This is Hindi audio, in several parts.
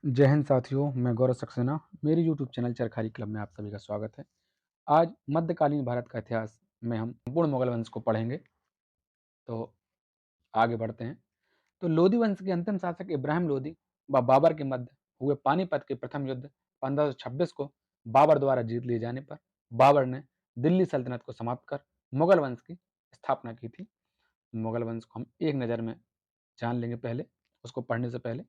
जय हिंद साथियों, मैं गौरव सक्सेना। मेरी यूट्यूब चैनल चरखारी क्लब में आप सभी का स्वागत है। आज मध्यकालीन भारत का इतिहास में हम संपूर्ण मुगल वंश को पढ़ेंगे। तो आगे बढ़ते हैं। तो लोधी वंश के अंतिम शासक इब्राहिम लोधी व बाबर के मध्य हुए पानीपत के प्रथम युद्ध 1526 को बाबर द्वारा जीत लिए जाने पर बाबर ने दिल्ली सल्तनत को समाप्त कर मुगल वंश की स्थापना की थी। मुगल वंश को हम एक नज़र में जान लेंगे पहले, उसको पढ़ने से पहले।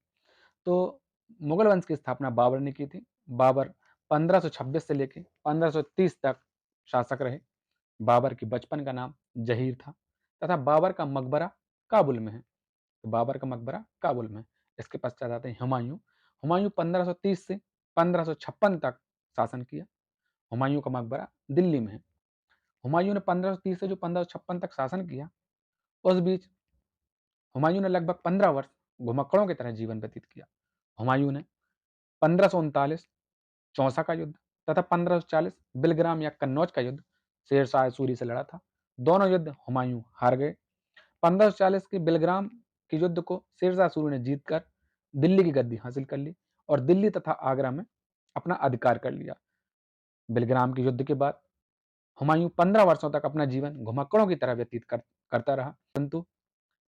तो मुगल वंश की स्थापना बाबर ने की थी। बाबर 1526 से लेकर 1530 तक शासक रहे। बाबर की बचपन का नाम जहीर था तथा बाबर का मकबरा काबुल में है। तो बाबर का मकबरा काबुल में है। इसके पश्चात आते हैं हुमायूं। हुमायूं 1530 से 1556 तक शासन किया। हुमायूं का मकबरा दिल्ली में है। हुमायूं ने 1530 से जो 1556 तक शासन किया, उस बीच हुमायूं ने लगभग 15 वर्ष घुमक्कड़ों की तरह जीवन व्यतीत किया। हुमायूं ने 1539 चौसा का युद्ध तथा 1540 बिलग्राम या कन्नौज का युद्ध शेरशाह सूरी से लड़ा था। दोनों युद्ध हुमायूं हार गए। 1540 के बिलग्राम के युद्ध को शेरशाह सूरी ने जीतकर दिल्ली की गद्दी हासिल कर ली और दिल्ली तथा आगरा में अपना अधिकार कर लिया। बिलग्राम के युद्ध के बाद हुमायूं 15 वर्षों तक अपना जीवन घुमक्कड़ों की तरह व्यतीत करता रहा, परंतु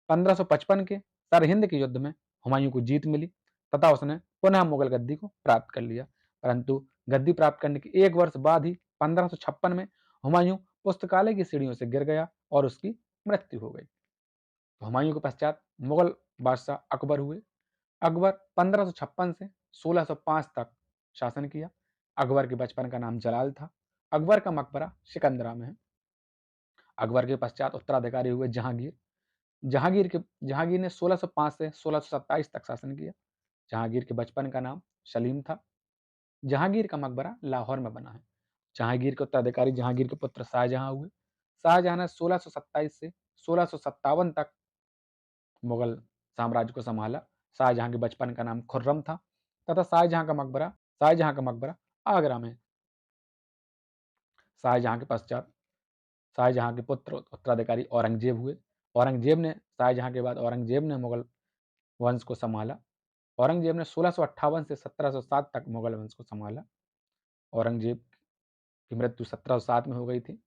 1555 के सरहिंद के युद्ध में हुमायूं को जीत मिली तथा उसने पुनः मुगल गद्दी को प्राप्त कर लिया। परंतु गद्दी प्राप्त करने के एक वर्ष बाद ही 1556 में हुमायूं पुस्तकालय की सीढ़ियों से गिर गया और उसकी मृत्यु हो गई। तो हुमायूं के पश्चात मुगल बादशाह अकबर हुए। अकबर 1556 से 1605 तक शासन किया। अकबर के बचपन का नाम जलाल था। अकबर का मकबरा सिकंदरा में है। अकबर के पश्चात उत्तराधिकारी हुए जहांगीर। जहांगीर ने 1605 से 1627 तक शासन किया। जहांगीर के बचपन का नाम सलीम था। जहांगीर का मकबरा लाहौर में बना है। जहांगीर के उत्तराधिकारी जहांगीर के पुत्र शाहजहां हुए। शाहजहां ने 1627 से 1657 तक मुगल साम्राज्य को संभाला। शाहजहां के बचपन का नाम खुर्रम था तथा शाहजहां का मकबरा आगरा में। शाहजहां के पश्चात शाहजहां के पुत्र उत्तराधिकारी औरंगजेब हुए। शाहजहां के बाद औरंगजेब ने मुगल वंश को संभाला। औरंगजेब ने 1658 से 1707 तक मुगल वंश को संभाला। औरंगजेब की मृत्यु 1707 में हो गई थी।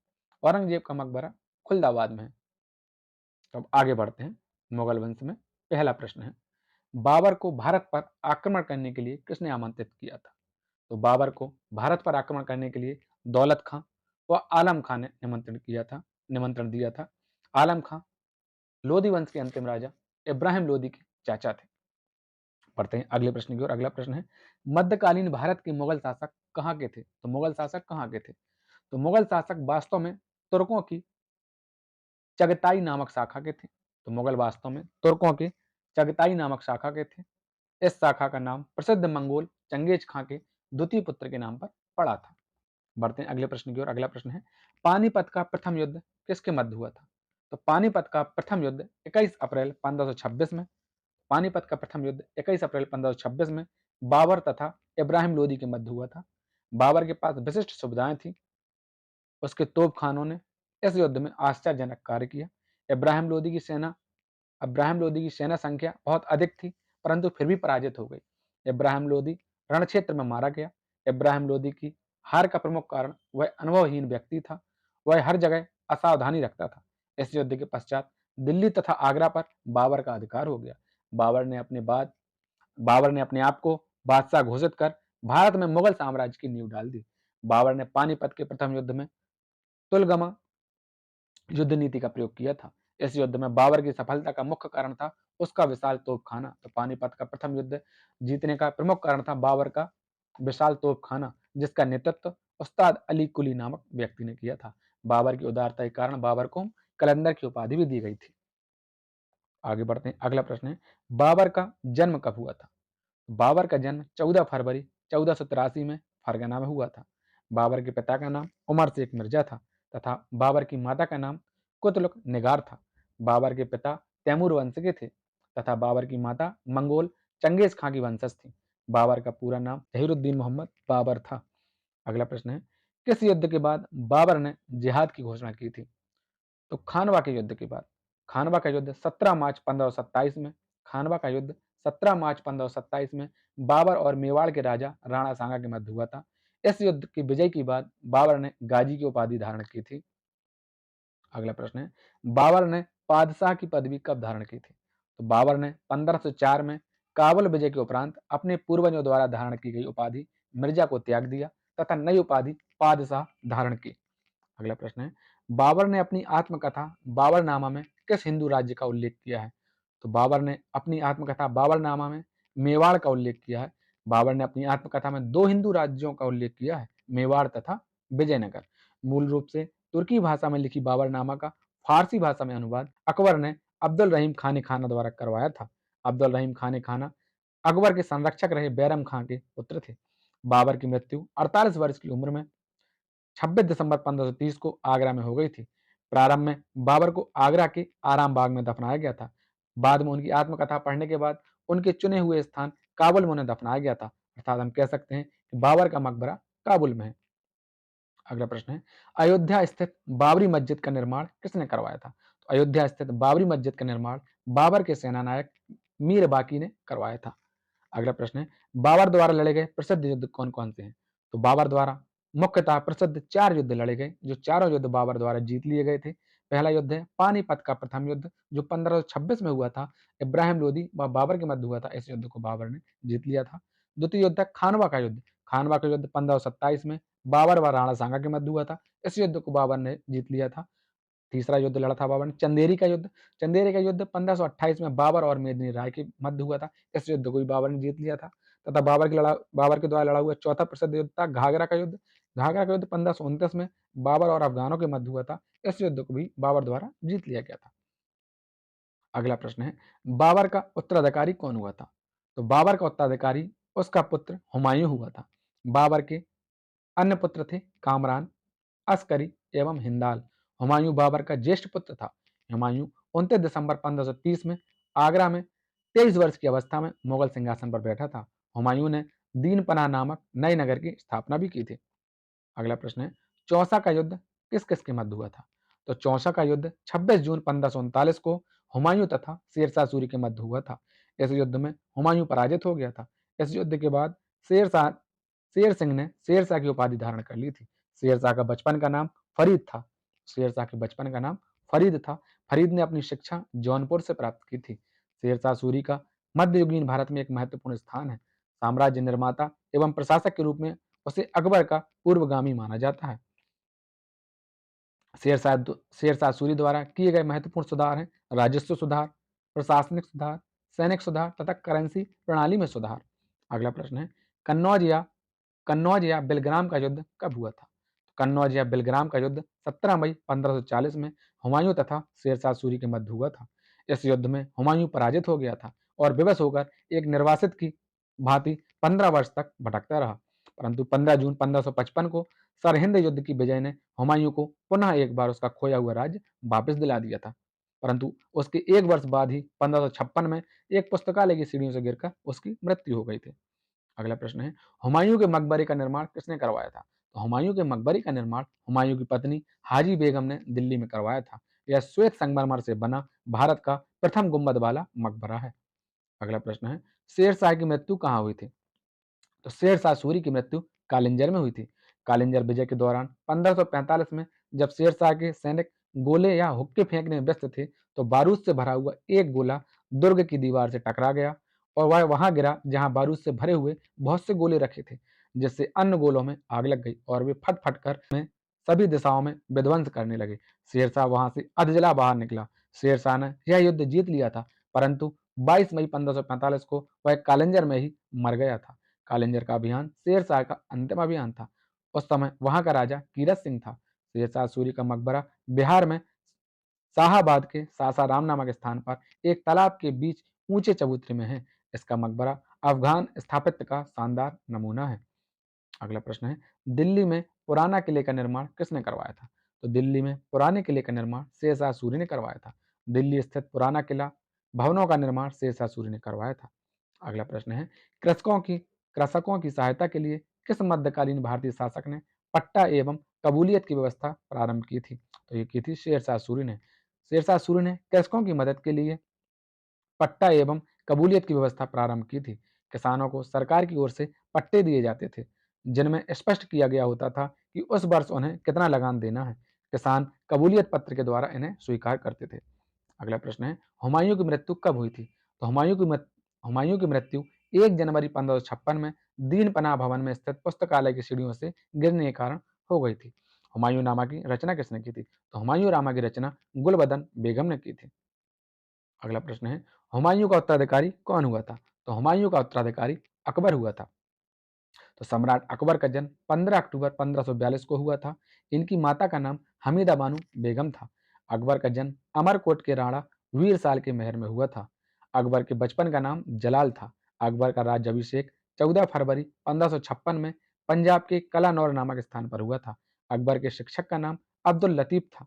औरंगजेब का मकबरा खुलदाबाद में है। तो अब आगे बढ़ते हैं। मुगल वंश में पहला प्रश्न है, बाबर को भारत पर आक्रमण करने के लिए किसने आमंत्रित किया था? तो बाबर को भारत पर आक्रमण करने के लिए दौलत खां व आलम खां ने निमंत्रण दिया था। आलम खां लोधी वंश के अंतिम राजा इब्राहिम लोधी के चाचा थे। पढ़ते हैं अगले प्रश्न की ओर। अगला प्रश्न है, मध्यकालीन भारत के मुगल शासक कहाँ के थे? तो मुगल शासक कहाँ के थे? तो मुगल शासक वास्तव में तुर्कों की चगताई नामक शाखा के थे। तो मुगल वास्तव में तुर्कों के चगताई नामक शाखा के थे। इस शाखा का नाम प्रसिद्ध मंगोल चंगेज खां के द्वितीय पुत्र के नाम पर पड़ा था। बढ़ते हैं अगले प्रश्न की ओर। अगला प्रश्न है, पानीपत का प्रथम युद्ध किसके मध्य हुआ था? तो पानीपत का प्रथम युद्ध 21 अप्रैल 1526 में पानीपत का प्रथम युद्ध 21 अप्रैल 1526 में बाबर तथा इब्राहिम लोदी के मध्य हुआ था। बाबर के पास विशिष्ट सुविधाएं थी। उसके तोप खानों ने इस युद्ध में आश्चर्यजनक कार्य किया। इब्राहिम लोदी की सेना इब्राहिम लोदी की सेना संख्या बहुत अधिक थी, परंतु फिर भी पराजित हो गई। इब्राहिम लोदी रण क्षेत्र में मारा गया। इब्राहिम लोदी की हार का प्रमुख कारण वह अनुभवहीन व्यक्ति था। वह हर जगह असावधानी रखता था। इस युद्ध के पश्चात दिल्ली तथा आगरा पर बाबर का अधिकार हो गया। बाबर ने अपने बाद बाबर ने अपने आप को बादशाह घोषित कर भारत में मुगल साम्राज्य की नींव डाल दी। बाबर ने पानीपत के प्रथम युद्ध में तुलगमा युद्ध नीति का प्रयोग किया था। इस युद्ध में बाबर की सफलता का मुख्य कारण था उसका विशाल तोपखाना। तो पानीपत का प्रथम युद्ध जीतने का प्रमुख कारण था बाबर का विशाल तोपखाना, जिसका नेतृत्व उस्ताद अली कुली नामक व्यक्ति ने किया था। बाबर की उदारता के कारण बाबर को कलंदर की उपाधि भी दी गई थी। आगे बढ़ते हैं। अगला प्रश्न है, बाबर का जन्म कब हुआ था? बाबर का जन्म 14 फरवरी 1483 में फरगना में हुआ था। बाबर के पिता का नाम उमर शेख मिर्जा था तथा बाबर की माता का नाम कुतलुक निगार था। बाबर के पिता तैमूर वंश के थे तथा बाबर की माता मंगोल चंगेज खां की वंशज थी। बाबर का पूरा नाम जहीरुद्दीन मोहम्मद बाबर था। अगला प्रश्न है, किस युद्ध के बाद बाबर ने जिहाद की घोषणा की थी? तो खानवा के युद्ध के बाद। खानवा का युद्ध 17 मार्च 1527 में खानवा का युद्ध 17 मार्च 1527 में बाबर और मेवाड़ के राजा राणा सांगा के मध्य हुआ था। इस युद्ध की विजय के बाद बाबर ने गाजी की उपाधि धारण की थी। अगला प्रश्न है, बाबर ने पादशाह की पदवी कब धारण की थी? तो बाबर ने 1504 में काबुल विजय के उपरांत अपने पूर्वजों द्वारा धारण की गई उपाधि मिर्जा को त्याग दिया तथा नई उपाधि पादशाह धारण की। अगला प्रश्न है, बाबर ने अपनी आत्मकथा बाबरनामा में किस हिंदू राज्य का उल्लेख किया है? तो बाबर ने अपनी आत्मकथा बाबरनामा में मेवाड़ का उल्लेख किया है। बाबर ने अपनी आत्मकथा में दो हिंदू राज्यों का उल्लेख किया है, मेवाड़ तथा विजयनगर। मूल रूप से तुर्की भाषा में लिखी बाबरनामा का फारसी भाषा में अनुवाद अकबर ने अब्दुल रहीम खान खाना द्वारा करवाया था। अब्दुल रहीम खान खाना अकबर के संरक्षक रहे बैरम खां के पुत्र थे। बाबर की मृत्यु 48 वर्ष की उम्र में 26 दिसंबर 1530 को आगरा में हो गई थी। प्रारंभ में बाबर को आगरा के आराम बाग में दफनाया गया था। बाद में उनकी आत्मकथा पढ़ने के बाद उनके चुने हुए स्थान काबुल में उन्हें दफनाया गया था। अर्थात हम कह सकते हैं कि बाबर का मकबरा काबुल में है। अगला प्रश्न है, अयोध्या स्थित बाबरी मस्जिद का निर्माण किसने करवाया था? तो अयोध्या स्थित बाबरी मस्जिद का निर्माण बाबर के सेनानायक मीर बाकी ने करवाया था। अगला प्रश्न है, बाबर द्वारा लड़े गए प्रसिद्ध युद्ध कौन कौन से हैं? तो बाबर द्वारा मुख्यतः प्रसिद्ध 4 युद्ध लड़े गए, जो चारों युद्ध बाबर द्वारा जीत लिए गए थे। पहला युद्ध है पानीपत का प्रथम युद्ध, जो 1526 में हुआ था। इब्राहिम लोदी व बाबर के मध्य हुआ था। इस युद्ध को बाबर ने जीत लिया था। द्वितीय युद्ध है खानवा का युद्ध। खानवा का युद्ध 1527 में बाबर व राणा सांगा के मध्य हुआ था। इस युद्ध को बाबर ने जीत लिया था। तीसरा युद्ध लड़ा था बाबर ने चंदेरी का युद्ध। चंदेरी का युद्ध 1528 में बाबर और मेदिनी राय के मध्य हुआ था। इस युद्ध को भी बाबर ने जीत लिया था। तथा बाबर के द्वारा लड़ा हुआ चौथा प्रसिद्ध युद्ध था घाघरा का युद्ध। घाघरा का युद्ध 1529 में बाबर और अफगानों के मध्य हुआ था। इस युद्ध को भी बाबर द्वारा जीत लिया गया था। अगला प्रश्न है, बाबर का उत्तराधिकारी कौन हुआ था? तो बाबर का उत्तराधिकारी उसका पुत्र हुमायूं हुआ था। बाबर के अन्य पुत्र थे कामरान, अस्करी एवं हिंदाल। हुमायूं बाबर का ज्येष्ठ पुत्र था। हुमायूं 29 दिसंबर 1530 में आगरा में 23 वर्ष की अवस्था में मुगल सिंहासन पर बैठा था। हुमायूं ने दीन पनाह नामक नए नगर की स्थापना भी की थी। अगला प्रश्न है, चौसा का युद्ध किस किस के मध्य हुआ था? तो चौसा का युद्ध 26 जून 1539 को हुमायूं तथा शेरशाह सूरी के मध्य हुआ था। इस युद्ध में हुमायूं पराजित हो गया था। इस युद्ध के बाद शेर सिंह ने शेरशाह की उपाधि धारण कर ली थी। शेरशाह का बचपन का नाम फरीद था। शेरशाह के बचपन का नाम फरीद था। फरीद ने अपनी शिक्षा जौनपुर से प्राप्त की थी। शेरशाह सूरी का मध्ययुगीन भारत में एक महत्वपूर्ण स्थान है। साम्राज्य निर्माता एवं प्रशासक के रूप में उसे अकबर का पूर्वगामी माना जाता है। शेरशाह सूरी द्वारा किए गए महत्वपूर्ण सुधार हैं राजस्व सुधार, प्रशासनिक सुधार, सैनिक सुधार तथा करेंसी प्रणाली में सुधार। अगला प्रश्न है, कन्नौज या बेलग्राम का युद्ध कब हुआ था? कन्नौज या बेलग्राम का युद्ध 17 मई 1540 में हुमायूं तथा शेरशाह सूरी के मध्य हुआ था। इस युद्ध में हुमायूं पराजित हो गया था और विवश होकर एक निर्वासित की भांति 15 वर्ष तक भटकता रहा। परंतु 15 जून 1555 को सरहिंद युद्ध की विजय ने हुमायूं को पुनः एक बार उसका खोया हुआ राज्य वापस दिला दिया था। परंतु उसके एक वर्ष बाद ही 1556 में एक पुस्तकालय की सीढ़ियों से गिरकर उसकी मृत्यु हो गई थी। अगला प्रश्न है, हुमायूं के मकबरे का निर्माण किसने करवाया था? तो हुमायूं के मकबरे का निर्माण हुमायूं की पत्नी हाजी बेगम ने दिल्ली में करवाया था। यह श्वेत संगमरमर से बना भारत का प्रथम गुंबद वाला मकबरा है। अगला प्रश्न है, शेरशाह की मृत्यु कहाँ हुई थी? तो शेरशाह सूरी की मृत्यु कालिंजर में हुई थी। कालिंजर विजय के दौरान 1545 में जब शेरशाह के सैनिक गोले या हुक्के फेंकने में व्यस्त थे, तो बारूद से भरा हुआ एक गोला दुर्ग की दीवार से टकरा गया और वह वहां गिरा जहां बारूद से भरे हुए बहुत से गोले रखे थे, जिससे अन्य गोलों में आग लग गई और वे फट फट कर में सभी दिशाओं में विध्वंस करने लगे। शेरशाह वहां से अधजला बाहर निकला। शेरशाह ने यह युद्ध जीत लिया था, परंतु 22 मई 1545 को वह कालिंजर में ही मर गया था। कालिंजर का अभियान शेरशाह का अंतिम अभियान था। उस समय वहां का राजा कीरत सिंह था। शेरशाह सूरी का मकबरा बिहार में शाहाबाद के सासाराम नामक स्थान पर एक तालाब के बीच ऊंचे चबूतरे में है। इसका मकबरा अफगान स्थापत्य का शानदार नमूना है। अगला प्रश्न है, दिल्ली में पुराना किले का निर्माण किसने करवाया था? तो दिल्ली में पुराने किले का निर्माण शेरशाह सूरी ने करवाया था। दिल्ली स्थित पुराना किला भवनों का निर्माण शेरशाह सूरी ने करवाया था। अगला प्रश्न है, कृषकों की सहायता के लिए किस मध्यकालीन भारतीय शासक ने पट्टा एवं कबूलियत की व्यवस्था प्रारंभ की थी? तो ये की थी शेरशाह सूरी ने। शेरशाह सूरी ने कृषकों की मदद के लिए पट्टा एवं कबूलियत की व्यवस्था प्रारंभ की थी। किसानों को सरकार की ओर से पट्टे दिए जाते थे, जिनमें स्पष्ट किया गया होता था कि उस वर्ष उन्हें कितना लगान देना है। किसान कबूलियत पत्र के द्वारा इन्हें स्वीकार करते थे। अगला प्रश्न है, हुमायूं की मृत्यु कब हुई थी? तो हुमायूं की मृत्यु 1 जनवरी 1556 में दीन पनाह भवन में स्थित पुस्तकालय की सीढ़ियों से गिरने के कारण हो गई थी। हुमायूं नामा की रचना किसने की थी? तो हुमायूं नामा की रचना गुलबदन बेगम ने की थी। अगला प्रश्न है, हुमायूं का उत्तराधिकारी कौन हुआ था? तो हुमायूं का उत्तराधिकारी अकबर हुआ था। तो सम्राट अकबर का जन्म 15 अक्टूबर 1542 को हुआ था। इनकी माता का नाम हमीदा बानो बेगम था। अकबर का जन्म अमरकोट के राणा वीर साल के महल में हुआ था। अकबर के बचपन का नाम जलाल था। अकबर का राज्याभिषेक 14 फरवरी 1556 में पंजाब के कलानौर नामक स्थान पर हुआ था। अकबर के शिक्षक का नाम अब्दुल लतीफ था।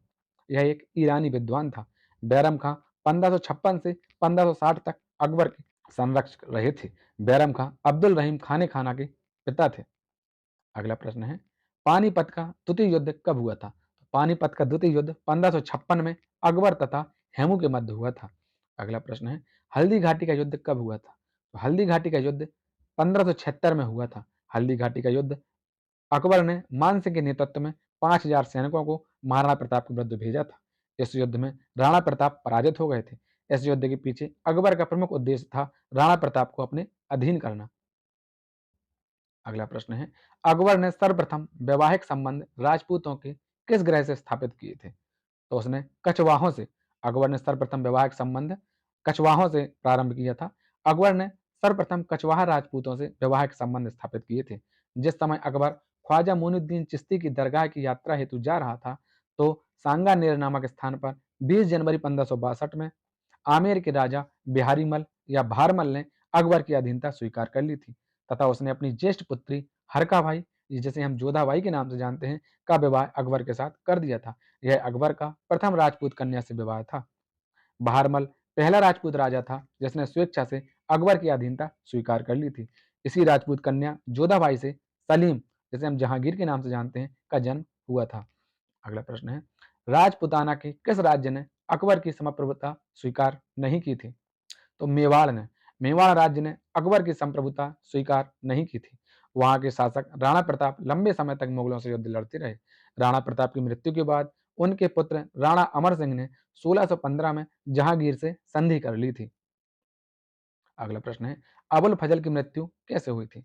यह एक ईरानी विद्वान था। बैरम खां 1556 से 1560 तक अकबर के संरक्षक रहे थे। बैरम खां अब्दुल रहीम खाने खाना के पिता थे। अगला प्रश्न है, पानीपत का द्वितीय युद्ध कब हुआ था? तो पानीपत का द्वितीय युद्ध 1556 में अकबर तथा हेमू के मध्य हुआ था। अगला प्रश्न है, हल्दी घाटी का युद्ध कब हुआ था? तो हल्दी घाटी का युद्ध 1576 में हुआ था। हल्दी घाटी का युद्ध अकबर ने मान सिंह के नेतृत्व में 5000 सैनिकों को महाराणा प्रताप के विरुद्ध भेजा था। इस युद्ध में राणा प्रताप पराजित हो गए थे। इस युद्ध के पीछे अकबर का प्रमुख उद्देश्य था राणा प्रताप को अपने अधीन करना। अगला प्रश्न है, अकबर ने सर्वप्रथम वैवाहिक संबंध राजपूतों के किस ग्रह से स्थापित किए थे? तो उसने कछवाहों से। अकबर ने सर्वप्रथम वैवाहिक संबंध कछवाहों से प्रारंभ किया था। अकबर ने सर्वप्रथम कछवाहा राजपूतों से वैवाहिक संबंध स्थापित किए थे। जिस समय अकबर ख्वाजा मोइनुद्दीन चिश्ती की दरगाह की यात्रा हेतु जा रहा था, तो सांगानेर नामक स्थान पर 20 जनवरी 1562 में आमेर के राजा बिहारी मल या भारमल ने अकबर की अधीनता स्वीकार कर ली थी तथा उसने अपनी ज्येष्ठ पुत्री हरका भाई, जिसे हम जोधाबाई के नाम से जानते हैं, का विवाह अकबर के साथ कर दिया था। यह अकबर का प्रथम राजपूत कन्या से विवाह था। बहारमल पहला राजपूत राजा था जिसने स्वेच्छा से अकबर की अधीनता स्वीकार कर ली थी। इसी राजपूत कन्या जोधाबाई से सलीम, जिसे हम जहांगीर के नाम से जानते हैं, का जन्म हुआ था। अगला प्रश्न है, राजपुताना के किस राज्य ने अकबर की संप्रभुता स्वीकार नहीं की थी? तो मेवाड़ ने। मेवाड़ राज्य ने अकबर की संप्रभुता स्वीकार नहीं की थी। वहां के शासक राणा प्रताप लंबे समय तक मुगलों से युद्ध लड़ते रहे। राणा प्रताप की मृत्यु के बाद उनके पुत्र राणा अमर सिंह ने 1615 में जहांगीर से संधि कर ली थी। अगला प्रश्न है, अबुल फजल की मृत्यु कैसे हुई थी?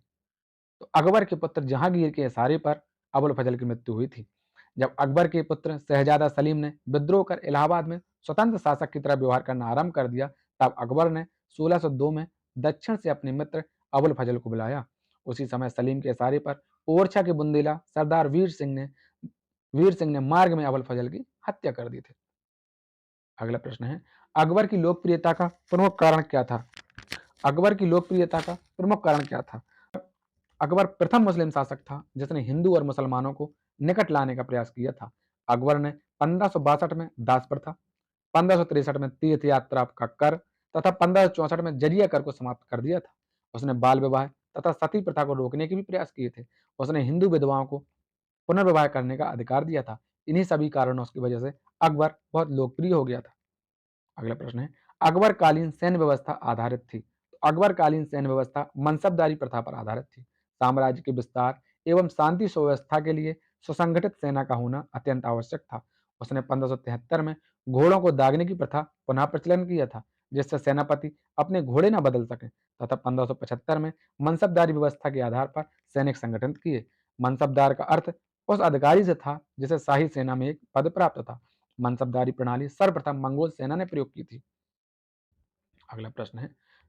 तो अकबर के पुत्र जहांगीर के इशारे पर अबुल फजल की मृत्यु हुई थी। जब अकबर के पुत्र शहजादा सलीम ने विद्रोह कर इलाहाबाद में स्वतंत्र शासक की तरह व्यवहार करना आरंभ कर दिया, तब अकबर ने 1602 में दक्षिण से अपने मित्र अबुल फजल को बुलाया। उसी समय सलीम के इशारे पर ओरछा के बुंदेला सरदार वीर सिंह ने मार्ग में अबुल फजल की हत्या कर दी थी। अगला प्रश्न है, अकबर की लोकप्रियता का प्रमुख कारण क्या था? अकबर की लोकप्रियता का प्रमुख कारण क्या था? अकबर प्रथम मुस्लिम शासक था जिसने हिंदू और मुसलमानों को निकट लाने का प्रयास किया था। अकबर ने 1562 में दास प्रथा, 1563 में तीर्थ यात्रा का कर तथा 1564 में जजिया कर को समाप्त कर दिया था। उसने बाल विवाह तथा सती प्रथा को रोकने के भी प्रयास किए थे। उसने हिंदू विधवाओं को पुनर्विवाह करने का अधिकार दिया था। इन्हीं सभी कारणों की वजह से अकबर बहुत लोकप्रिय हो गया था। अगला प्रश्न है, अकबरकालीन सैन्य व्यवस्था आधारित थी। तो अकबरकालीन सैन्य व्यवस्था मनसबदारी प्रथा पर आधारित थी। साम्राज्य के विस्तार एवं शांति सुव्यवस्था के लिए सुसंगठित सेना का होना अत्यंत आवश्यक था। उसने 1573 में घोड़ों को दागने की प्रथा पुनः प्रचलन किया था, जिससे सेनापति अपने घोड़े न बदल सके, तथा 1575 में मनसबदारी व्यवस्था के आधार पर सैनिक संगठन किए। मनसबदार का अर्थ उस अधिकारी से था जिसे शाही सेना में एक पद प्राप्त था। मनसबदारी प्रणाली सर्वप्रथम मंगोल सेना ने प्रयोग की थी। अगला प्रश्न है,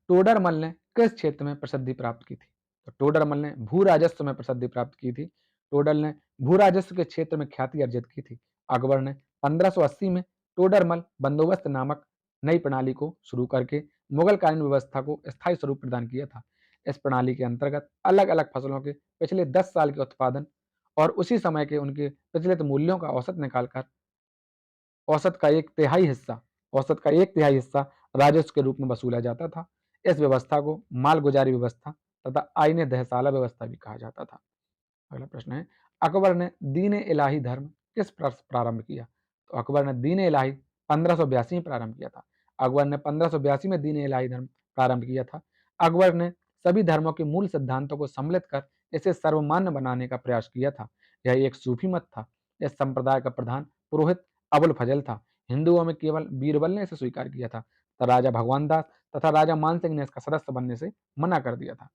टोडरमल ने किस क्षेत्र में प्रसिद्धि प्राप्त की थी? तो टोडरमल ने भू राजस्व में प्रसिद्धि प्राप्त की थी। टोडर ने भू राजस्व के क्षेत्र में ख्याति अर्जित की थी। अकबर ने 1580 में टोडरमल बंदोबस्त नामक नई प्रणाली को शुरू करके मुगल कालीन व्यवस्था को स्थायी स्वरूप प्रदान किया था। इस प्रणाली के अंतर्गत अलग अलग फसलों के पिछले 10 साल के उत्पादन और उसी समय के उनके प्रचलित मूल्यों का औसत का एक तिहाई हिस्सा औसत का एक तिहाई हिस्सा राजस्व के रूप में वसूला जाता था। इस व्यवस्था को मालगुजारी व्यवस्था तथा आईने दहसाला व्यवस्था भी कहा जाता था। अगला प्रश्न है, अकबर ने दीन इलाही धर्म किस प्रारंभ किया? तो अकबर ने दीन इलाही 1582 में प्रारंभ किया था। अकबर ने 1582 में दीन इलाही धर्म प्रारंभ किया था। अकबर ने सभी धर्मों के मूल सिद्धांतों को सम्मिलित कर इसे सर्वमान्य बनाने का प्रयास किया था। यह एक सूफी मत था। इस संप्रदाय का प्रधान पुरोहित अबुल फजल था। हिंदुओं में केवल बीरबल ने इसे स्वीकार किया था, तो राजा भगवान दास तथा राजा मान सिंह ने इसका सदस्य बनने से मना कर दिया था।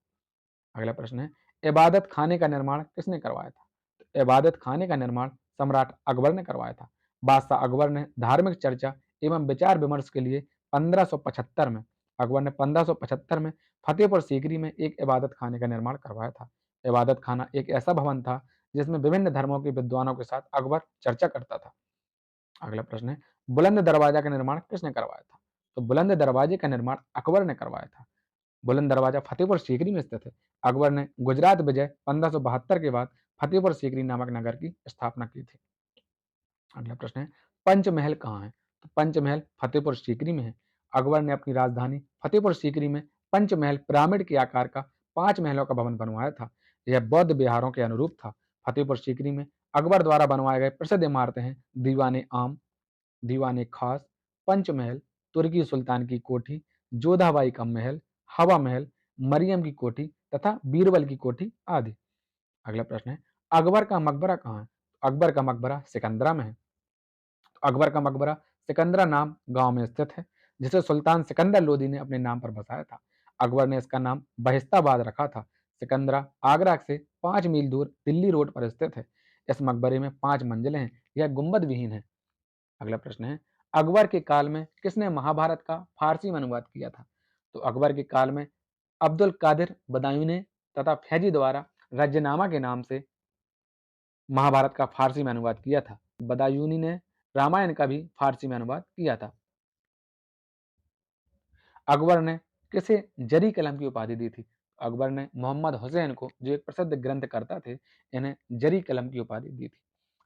अगला प्रश्न है, इबादत खाने का निर्माण किसने करवाया था? तो इबादत खाने का निर्माण सम्राट अकबर ने करवाया था। बादशाह अकबर ने धार्मिक चर्चा एवं विचार विमर्श के लिए 1575 में अकबर ने 1575 में फतेहपुर सीकरी में एक इबादत खाने का निर्माण करवाया था। इबादत खाना एक ऐसा भवन था जिसमें विभिन्न धर्मों के विद्वानों के साथ अकबर चर्चा करता था। अगला प्रश्न है, बुलंद दरवाजा का निर्माण किसने करवाया था? तो बुलंद दरवाजे का निर्माण अकबर ने करवाया था। बुलंद दरवाजा फतेहपुर सीकरी में स्थित है। अकबर ने गुजरात विजय 1572 के बाद फतेहपुर सीकरी नामक नगर की स्थापना की थी। अगला प्रश्न है, पंचमहल कहाँ है? तो पंचमहल फतेहपुर सीकरी में है। अकबर ने अपनी राजधानी फतेहपुर सीकरी में पंचमहल पिरामिड के आकार का 5 महलों का भवन बनवाया था। यह बौद्ध विहारों के अनुरूप था। फतेहपुर सीकरी में अकबर द्वारा बनवाए गए प्रसिद्ध इमारतें हैं दीवाने आम, दीवाने खास, पंचमहल, तुर्की सुल्तान की कोठी, जोधाबाई का महल, हवा महल, मरियम की कोठी तथा बीरबल की कोठी आदि। अगला प्रश्न है, अकबर का मकबरा कहाँ है? अकबर का मकबरा सिकंदरा में है। अकबर का मकबरा सिकंदरा नाम गांव में स्थित है, जिसे सुल्तान सिकंदर लोदी ने अपने नाम पर बसाया था। अकबर ने इसका नाम बहिस्ताबाद रखा था। सिकंदरा आगरा से 5 मील दूर दिल्ली रोड पर स्थित है। इस मकबरे में 5 मंजिलें हैं। यह गुंबद विहीन है। अगला प्रश्न है, अकबर के काल में किसने महाभारत का फारसी में अनुवाद किया था? तो अकबर के काल में अब्दुल कादिर बदायूं ने तथा फैजी द्वारा रज्जनामा के नाम से महाभारत का फारसी में अनुवाद किया था। बदायूनी ने रामायण का भी फारसी में अनुवाद किया था। अकबर ने किसे जरी कलम की उपाधि दी थी? अकबर ने मोहम्मद हुसैन को, जो एक प्रसिद्ध ग्रंथकर्ता थे, इन्हें जरी कलम की उपाधि दी थी।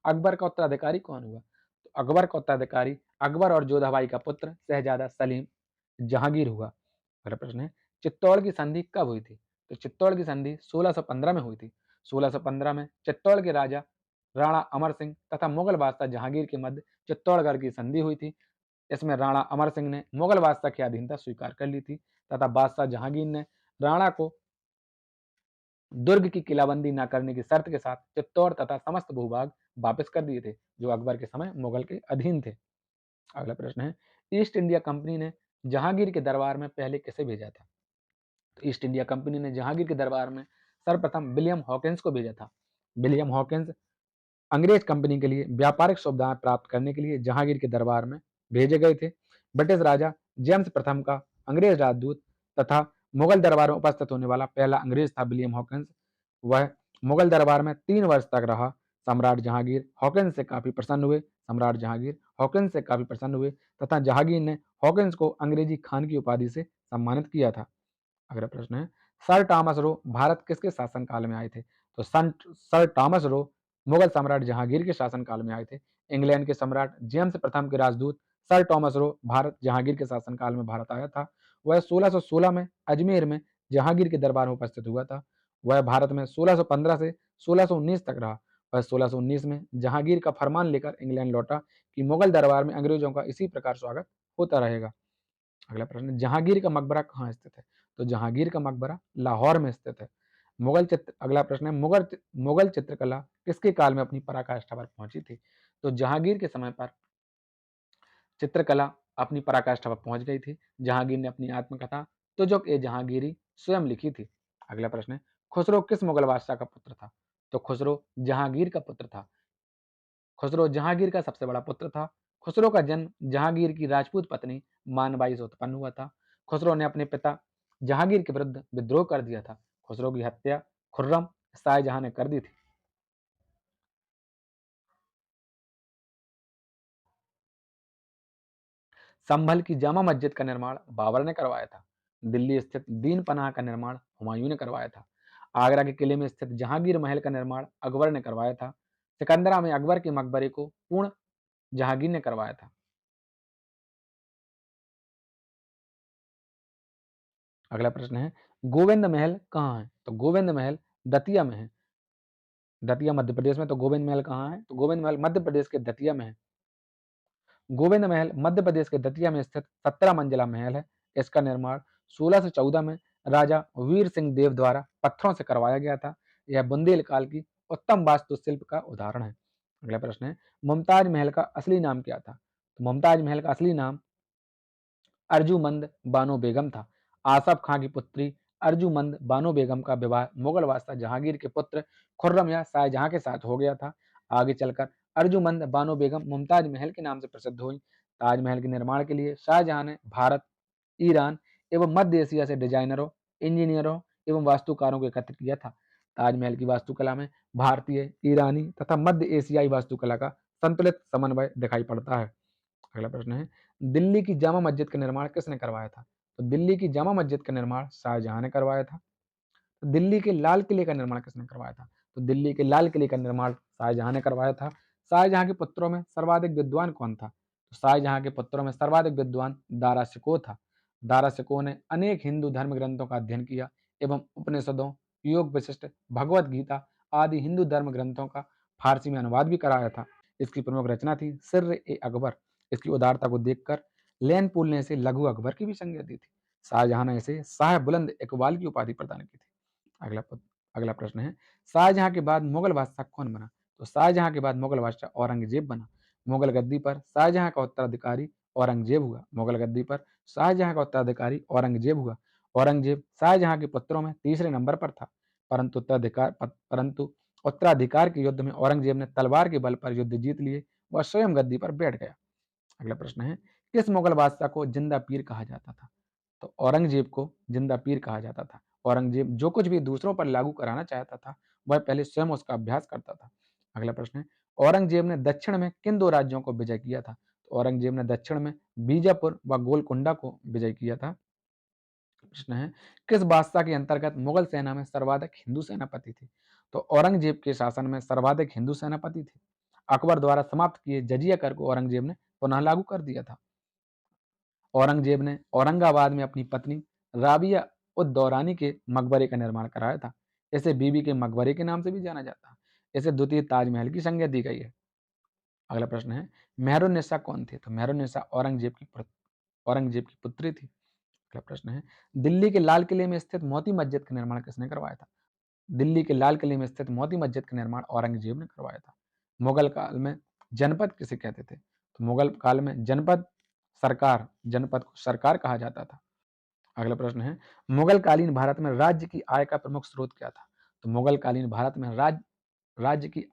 अकबर का उत्तराधिकारी कौन हुआ? तो अकबर का उत्तराधिकारी अकबर और जोधाबाई का पुत्र शहजादा सलीम जहांगीर हुआ। अगला प्रश्न है, चित्तौड़ की संधि कब हुई थी? तो चित्तौड़ की संधि 1615 में हुई थी। 1615 में चित्तौड़ के राजा राणा अमर सिंह तथा मुगल बादशाह जहांगीर के मध्य चित्तौड़गढ़ की संधि हुई थी। इसमें राणा अमर सिंह ने मुगल बादशाह की अधीनता स्वीकार कर ली थी तथा बादशाह जहांगीर ने राणा को दुर्ग की किलाबंदी न करने की शर्त के साथ चित्तौड़ तथा समस्त भूभाग वापस कर दिए थे, जो अकबर के समय मुगल के अधीन थे। अगला प्रश्न है, ईस्ट इंडिया कंपनी ने जहांगीर के दरबार में पहले किसे भेजा था? तो ईस्ट इंडिया कंपनी ने जहांगीर के दरबार में सर्वप्रथम विलियम हॉकिंस को भेजा था। विलियम हॉकिंस अंग्रेज कंपनी के लिए व्यापारिक सुविधाएं प्राप्त करने के लिए जहांगीर के दरबार में भेजे गए थे। ब्रिटिश राजा जेम्स प्रथम का अंग्रेज राजदूत तथा मुगल दरबार में उपस्थित होने वाला पहला अंग्रेज था विलियम हॉकिंस। वह मुगल दरबार में 3 वर्ष तक रहा। सम्राट जहांगीर हॉकिंस से काफी प्रसन्न हुए। सम्राट जहांगीर हॉकिंस से काफी प्रसन्न हुए तथा जहांगीर ने हॉकिंस को अंग्रेजी खान की उपाधि से सम्मानित किया था। अगला प्रश्न है, सर टॉमस रो भारत किसके शासनकाल में आए थे? तो सर टॉमस रो मुगल सम्राट जहांगीर के शासनकाल में आए थे। इंग्लैंड के सम्राट जेम्स प्रथम के राजदूत sir Thomas Roe Bharat Jahangir के शासनकाल में भारत आया था। वह 1616 में अजमेर में जहांगीर के दरबार में उपस्थित हुआ था। वह भारत में 1615 से 1619 तक रहा। वह 1619 में जहांगीर का फरमान लेकर इंग्लैंड लौटा कि मुगल दरबार में अंग्रेजों का इसी प्रकार स्वागत होता रहेगा। अगला प्रश्न, जहांगीर का मकबरा कहाँ स्थित है? तो जहांगीर का मकबरा लाहौर में स्थित है। अगला प्रश्न है, मुगल चित्रकला किसके काल में अपनी पराकाष्ठा पर पहुंची थी? तो जहांगीर के समय पर चित्रकला अपनी पराकाष्ठा पर पहुंच गई थी। जहांगीर ने अपनी आत्मकथा तुजुक ए जहांगीरी स्वयं लिखी थी। अगला प्रश्न है, खुसरो किस मुगल बादशाह का पुत्र था? तो खुसरो जहांगीर का पुत्र था। खुसरो जहांगीर का सबसे बड़ा पुत्र था। खुसरो का जन्म जहांगीर की राजपूत पत्नी मानबाई से उत्पन्न हुआ था। खुसरो ने अपने पिता जहांगीर के विरुद्ध विद्रोह कर दिया था। खुसरो की हत्या खुर्रम शाहजहां ने कर दी थी। संभल की जामा मस्जिद का निर्माण बाबर ने करवाया था। दिल्ली स्थित दीन पनाह का निर्माण हुमायूं ने करवाया था। आगरा के किले में स्थित जहांगीर महल का निर्माण अकबर ने करवाया था। सिकंदरा में अकबर के मकबरे को पूर्ण जहांगीर ने करवाया था। अगला प्रश्न है, गोविंद महल कहाँ है? तो गोविंद महल दतिया में है। दतिया मध्य प्रदेश में। तो गोविंद महल कहाँ है? तो गोविंद महल मध्य प्रदेश के दतिया में है। गोविंद महल मध्य प्रदेश के दतिया में स्थित 17 मंजिला महल है। इसका निर्माण 1614 में राजा वीर सिंह देव द्वारा पत्थरों से करवाया गया था। यह बुंदेल काल की उत्तम वास्तुशिल्प का उदाहरण है। अगला प्रश्न है, मुमताज महल का असली नाम क्या था? तो मुमताज महल का असली नाम अर्जुमंद बानो बेगम था। आसफ खां की पुत्री अर्जुमंद बानो बेगम का विवाह मुगल बादशाह जहांगीर के पुत्र खुर्रम या शाहजहां के साथ हो गया था। आगे चलकर अर्जुमंद बानो बेगम मुमताज महल के नाम से प्रसिद्ध हुई। ताजमहल के निर्माण के लिए शाहजहां ने भारत, ईरान एवं मध्य एशिया से डिजाइनरों, इंजीनियरों एवं वास्तुकारों को एकत्र किया था। ताजमहल की वास्तुकला में भारतीय, ईरानी तथा मध्य एशियाई वास्तुकला का संतुलित समन्वय दिखाई पड़ता है। अगला प्रश्न है, दिल्ली की जामा मस्जिद का निर्माण किसने करवाया था? तो दिल्ली की जामा मस्जिद का निर्माण शाहजहां ने करवाया था। तो दिल्ली के लाल किले का निर्माण किसने करवाया था? तो दिल्ली के लाल किले का निर्माण शाहजहां ने करवाया था। शाहजहां के पुत्रों में सर्वाधिक विद्वान कौन था? तो शाहजहां के पुत्रों में सर्वाधिक विद्वान दारा शिकोह था। दारा शिकोह ने अनेक हिंदू धर्म ग्रंथों का अध्ययन किया एवं उपनिषदों, योग वशिष्ठ, भगवत गीता आदि हिंदू धर्म ग्रंथों का फारसी में अनुवाद भी कराया था। इसकी प्रमुख रचना थी सिर्र ए अकबर। इसकी उदारता को देखकर लैनपूल ने इसे लघु अकबर की भी संज्ञा दी थी। शाहजहां ने इसे शाह बुलंद इकबाल की उपाधि प्रदान की थी। अगला अगला प्रश्न है, शाहजहां के बाद मुगल बादशाह कौन बना? तो शाहजहां के बाद मुगल बादशाह औरंगजेब बना। मुगल गद्दी पर शाहजहां का उत्तराधिकारी औरंगजेब हुआ। मुगल गद्दी पर शाहजहां का उत्तराधिकारी औरंगजेब हुआ। औरंगजेब शाहजहां के पुत्रों में तीसरे नंबर पर था, परंतु उत्तराधिकार के युद्ध में औरंगजेब ने तलवार के बल पर युद्ध जीत लिए। वह स्वयं गद्दी पर बैठ गया। अगला प्रश्न है, किस मुगल बादशाह को जिंदा पीर कहा जाता था? तो औरंगजेब को जिंदा पीर कहा जाता था। औरंगजेब जो कुछ भी दूसरों पर लागू कराना चाहता था, वह पहले स्वयं उसका अभ्यास करता था। अगला प्रश्न है, औरंगजेब ने दक्षिण में किन दो राज्यों को विजय किया था? तो औरंगजेब ने दक्षिण में बीजापुर व गोलकुंडा को विजय किया था। प्रश्न है, किस बादशाह के अंतर्गत मुगल सेना में सर्वाधिक हिंदू सेनापति थे? तो औरंगजेब के शासन में सर्वाधिक हिंदू सेनापति थे। अकबर द्वारा समाप्त किए जजिया कर को औरंगजेब ने पुनः लागू कर दिया था। औरंगजेब ने औरंगाबाद में अपनी पत्नी राबिया उद दौरानी के मकबरे का निर्माण कराया था। इसे बीबी के मकबरे के नाम से भी जाना जाता है। इसे द्वितीय ताजमहल की संज्ञा दी गई है। अगला प्रश्न है, मेहरुन्निसा कौन थे? तो मेहरुन्निसा औरंगजेब की पुत्री थी। अगला प्रश्न है, दिल्ली के लाल किले में स्थित मोती मस्जिद का निर्माण किसने करवाया था? दिल्ली के लाल किले में स्थित मोती मस्जिद का निर्माण औरंगजेब ने करवाया था। मुगल काल में जनपद किसे कहते थे? तो मुगल काल में जनपद को सरकार कहा जाता था। अगला प्रश्न है, मुगल कालीन भारत में राज्य की आय का प्रमुख स्रोत क्या था? तो राज्य की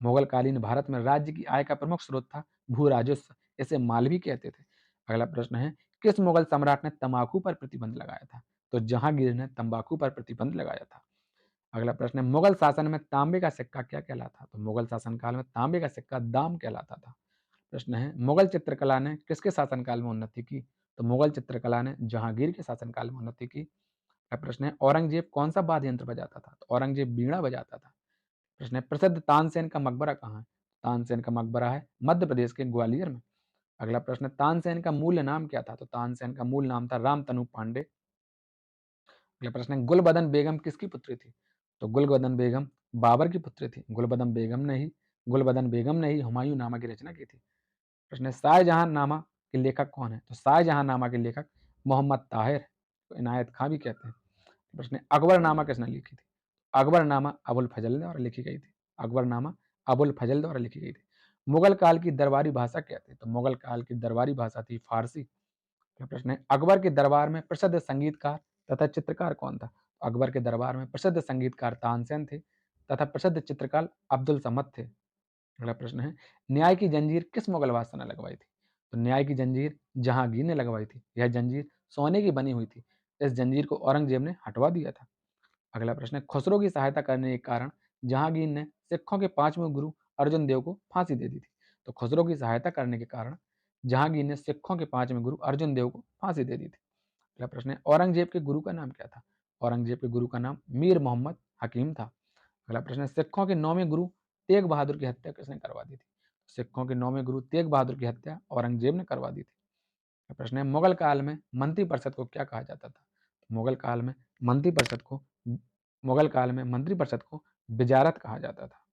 मुगल कालीन भारत में राज्य की आय का प्रमुख स्रोत था भू राजस्व। इसे माल भी कहते थे। अगला प्रश्न है, किस मुगल सम्राट ने तंबाकू पर प्रतिबंध लगाया था? तो जहांगीर ने तंबाकू पर प्रतिबंध लगाया था। अगला प्रश्न है, मुगल शासन में तांबे का सिक्का क्या कहलाता? तो मुगल शासन काल में तांबे का सिक्का दाम कहलाता था। प्रश्न है, मुगल चित्रकला ने किसके शासनकाल में उन्नति की? तो मुगल चित्रकला ने जहांगीर के शासनकाल में उन्नति की। अगला प्रश्न है, औरंगजेब कौन सा वाद्य यंत्र बजाता था? तो औरंगजेब बीड़ा बजाता था। प्रश्न है, प्रसिद्ध तानसेन का मकबरा कहाँ है? तानसेन का मकबरा है मध्य प्रदेश के ग्वालियर में। अगला प्रश्न है, तानसेन का मूल नाम क्या था? तो तानसेन का मूल नाम था रामतनु पांडे। अगला प्रश्न है, गुलबदन बेगम किसकी पुत्री थी? तो गुलबदन बेगम बाबर की पुत्री थी। गुलबदन बेगम ने ही हुमायूं नामा की रचना की थी। प्रश्न है, शाहजहां नामा के लेखक कौन है? तो शाहजहां नामा के लेखक मोहम्मद ताहिर को इनायत खां भी कहते हैं। प्रश्न है, अकबरनामा किसने लिखी थी? अकबरनामा अबुल फजल द्वारा लिखी गई थी। अकबरनामा अबुल फजल द्वारा लिखी गई थी। मुगल काल की दरबारी भाषा क्या थी? तो मुगल काल की दरबारी भाषा थी फारसी। अगला प्रश्न है, अकबर के दरबार में प्रसिद्ध संगीतकार तथा चित्रकार कौन था? अकबर के दरबार में प्रसिद्ध संगीतकार तानसेन थे तथा प्रसिद्ध चित्रकार अब्दुल समद थे। अगला प्रश्न है, न्याय की जंजीर किस मुगल बादशाह ने लगवाई थी? तो न्याय की जंजीर जहांगीर ने लगवाई थी। यह जंजीर सोने की बनी हुई थी। इस जंजीर को औरंगजेब ने हटवा दिया था। अगला प्रश्न है, खुसरो की सहायता करने के कारण जहांगीर ने सिखों के पांचवें गुरु अर्जुन देव को फांसी दे दी थी। तो खुसरो की सहायता करने के कारण जहांगीर ने सिखों के पांचवें गुरु अर्जुन देव को फांसी दे दी थी। अगला प्रश्न है, औरंगजेब के गुरु का नाम क्या था? औरंगजेब के गुरु का नाम मीर मोहम्मद हकीम था। अगला प्रश्न है, सिखों के नौवें गुरु तेग बहादुर की हत्या किसने करवा दी थी? सिखों के नौवें गुरु तेग बहादुर की हत्या औरंगजेब ने करवा दी थी। अगला प्रश्न है, मुगल काल में मंत्रिपरिषद को क्या कहा जाता था? मुगल काल में मंत्रिपरिषद को मंत्रिपरिषद को विजारत कहा जाता था।